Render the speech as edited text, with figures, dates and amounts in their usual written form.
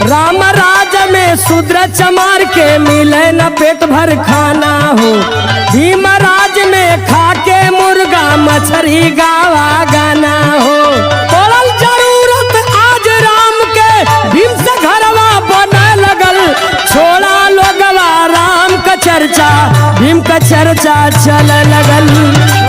राम राज में शूद्र चमार के मिले न पेट भर खाना हो। भीम राज में खाके मुर्गा मछली गावा गाना हो। पड़ल जरूरत आज राम के भीम से घरवा बने लगल। छोड़ा लोगवा राम का चर्चा भीम का चर्चा चल लगल।